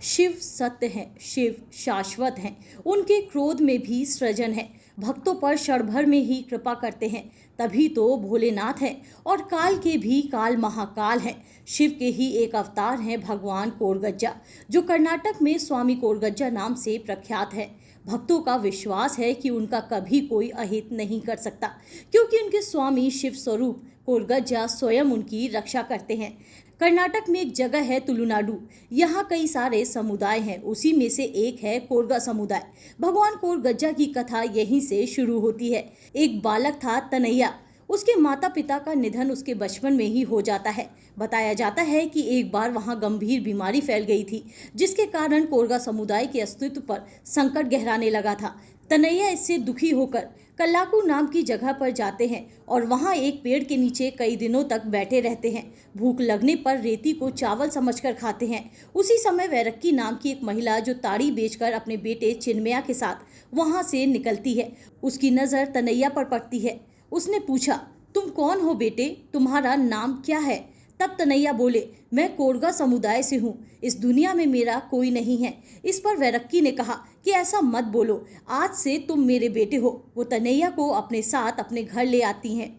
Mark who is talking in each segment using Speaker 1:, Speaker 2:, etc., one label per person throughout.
Speaker 1: शिव सत्य हैं, शिव शाश्वत हैं, उनके क्रोध में भी सृजन है। भक्तों पर क्षण भर में ही कृपा करते हैं, तभी तो भोलेनाथ हैं और काल के भी काल महाकाल हैं। शिव के ही एक अवतार हैं भगवान कोरगज्जा, जो कर्नाटक में स्वामी कोरगज्जा नाम से प्रख्यात है। भक्तों का विश्वास है कि उनका कभी कोई अहित नहीं कर सकता, क्योंकि उनके स्वामी शिव स्वरूप कोरगज्जा स्वयं उनकी रक्षा करते हैं। कर्नाटक में एक जगह है तुलुनाडु, यहाँ कई सारे समुदाय हैं, उसी में से एक है कोरगा समुदाय। भगवान कोरगज्जा की कथा यहीं से शुरू होती है। एक बालक था तनैया, उसके माता पिता का निधन उसके बचपन में ही हो जाता है। बताया जाता है कि एक बार वहां गंभीर बीमारी फैल गई थी, जिसके कारण कोरगा समुदाय के अस्तित्व पर संकट गहराने लगा था। तनैया इससे दुखी होकर कल्लाकू नाम की जगह पर जाते हैं और वहां एक पेड़ के नीचे कई दिनों तक बैठे रहते हैं। भूख लगने पर रेती को चावल समझकर खाते हैं। उसी समय वैरक्की नाम की एक महिला, जो ताड़ी बेचकर अपने बेटे चिन्मया के साथ वहां से निकलती है, उसकी नज़र तनैया पर पड़ती है। उसने पूछा, तुम कौन हो बेटे, तुम्हारा नाम क्या है? तब तनैया बोले, मैं कोरगा समुदाय से हूँ, इस दुनिया में मेरा कोई नहीं है। इस पर वैरक्की ने कहा कि ऐसा मत बोलो, आज से तुम मेरे बेटे हो। वो तनैया को अपने साथ अपने घर ले आती हैं।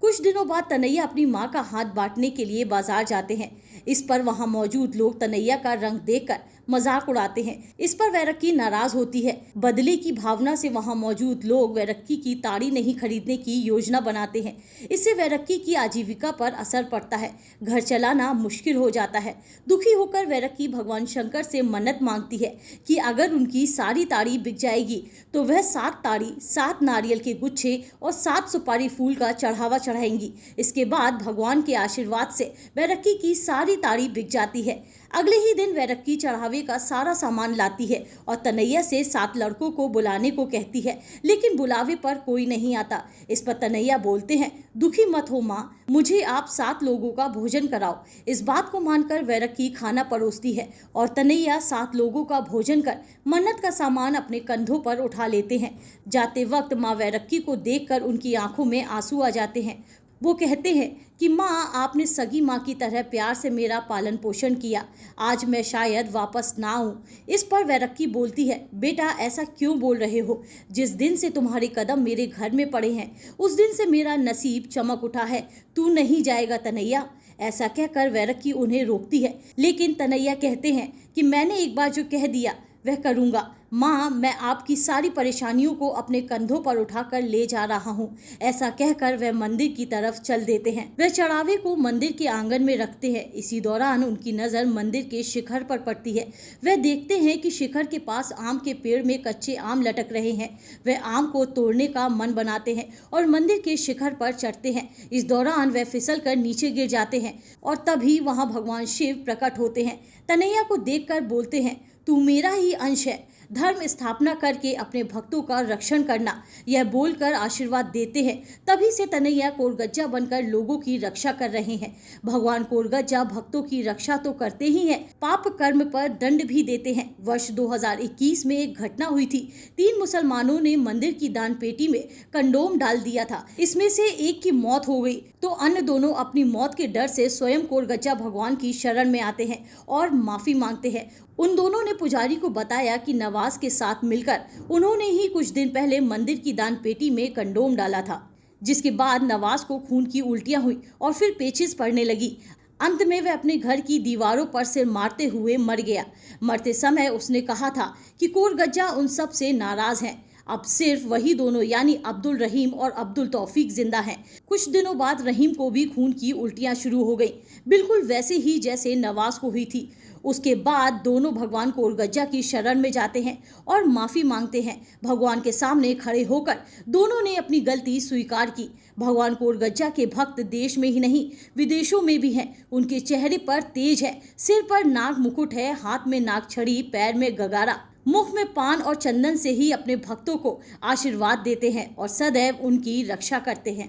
Speaker 1: कुछ दिनों बाद तनैया अपनी माँ का हाथ बांटने के लिए बाजार जाते हैं। इस पर वहां मौजूद लोग तनैया का रंग देखकर मजाक उड़ाते हैं। इस पर वैरक्की नाराज होती है। बदले की भावना से वहां मौजूद लोग वैरक्की की ताड़ी नहीं खरीदने की योजना बनाते हैं। इससे वैरक्की की आजीविका पर असर पड़ता है, घर चलाना मुश्किल हो जाता है। दुखी होकर वैरक्की भगवान शंकर से मन्नत मांगती है कि अगर उनकी सारी ताड़ी बिक जाएगी तो वह 7 ताड़ी, 7 नारियल के गुच्छे और 7 सुपारी फूल का चढ़ावा चढ़ाएंगी। इसके बाद भगवान के आशीर्वाद से वैरक्की की सारी ताड़ी बिक जाती है। अगले ही दिन वैरक्की चढ़ावे का सारा सामान लाती है और तनैया से 7 लड़कों को बुलाने को कहती है, लेकिन बुलावे पर कोई नहीं आता। इस पर तनैया बोलते हैं, दुखी मत हो माँ, मुझे आप 7 लोगों का भोजन कराओ। इस बात को मानकर वैरक्की खाना परोसती है और तनैया 7 लोगों का भोजन कर मन्नत का सामान अपने कंधों पर उठा लेते हैं। जाते वक्त माँ वैरक्की को देखकर उनकी आंखों में आंसू आ जाते हैं। वो कहते हैं कि माँ, आपने सगी माँ की तरह प्यार से मेरा पालन पोषण किया, आज मैं शायद वापस ना आऊँ। इस पर वैरक्की बोलती है, बेटा ऐसा क्यों बोल रहे हो? जिस दिन से तुम्हारे कदम मेरे घर में पड़े हैं, उस दिन से मेरा नसीब चमक उठा है। तू नहीं जाएगा तनैया। ऐसा कहकर वैरक्की उन्हें रोकती है, लेकिन तनैया कहते हैं कि मैंने एक बार जो कह दिया वह करूँगा। माँ, मैं आपकी सारी परेशानियों को अपने कंधों पर उठाकर ले जा रहा हूँ। ऐसा कहकर वह मंदिर की तरफ चल देते हैं। वह चढ़ावे को मंदिर के आंगन में रखते हैं। इसी दौरान उनकी नज़र मंदिर के शिखर पर पड़ती है। वह देखते हैं कि शिखर के पास आम के पेड़ में कच्चे आम लटक रहे हैं। वह आम को तोड़ने का मन बनाते हैं और मंदिर के शिखर पर चढ़ते हैं। इस दौरान वह फिसल कर नीचे गिर जाते हैं और तभी वहाँ भगवान शिव प्रकट होते हैं। तनैया को देखकर बोलते हैं, तू मेरा ही अंश है, धर्म स्थापना करके अपने भक्तों का रक्षण करना। यह बोलकर आशीर्वाद देते हैं। तभी से तनैया कोरगज्जा बनकर लोगों की रक्षा कर रहे हैं। भगवान कोरगज्जा भक्तों की रक्षा तो करते ही हैं, पाप कर्म पर दंड भी देते हैं। वर्ष 2021 में एक घटना हुई थी। 3 मुसलमानों ने मंदिर की दान पेटी में कंडोम डाल दिया था। इसमें से एक की मौत हो गई तो अन्य दोनों अपनी मौत के डर से स्वयं कोरगज्जा भगवान की शरण में आते हैं और माफी मांगते हैं। उन दोनों ने पुजारी को बताया कि नवाज के साथ मिलकर उन्होंने ही कुछ दिन पहले मंदिर की दान पेटी में कंडोम डाला था, जिसके बाद नवाज को खून की उल्टियां हुई और फिर पेचिश पड़ने लगी। अंत में वह अपने घर की दीवारों पर सिर मारते हुए मर गया। मरते समय उसने कहा था कि कोरगज्जा उन सब से नाराज हैं। अब सिर्फ वही दोनों यानी अब्दुल रहीम और अब्दुल तौफीक जिंदा हैं। कुछ दिनों बाद रहीम को भी खून की उल्टियां शुरू हो गई, बिल्कुल वैसे ही जैसे नवाज को हुई थी। उसके बाद दोनों भगवान कोरगज्जा की शरण में जाते हैं और माफ़ी मांगते हैं। भगवान के सामने खड़े होकर दोनों ने अपनी गलती स्वीकार की। भगवान कोरगज्जा के भक्त देश में ही नहीं, विदेशों में भी हैं। उनके चेहरे पर तेज है, सिर पर नाग मुकुट है, हाथ में नाग छड़ी, पैर में गगारा, मुख में पान और चंदन से ही अपने भक्तों को आशीर्वाद देते हैं और सदैव उनकी रक्षा करते हैं।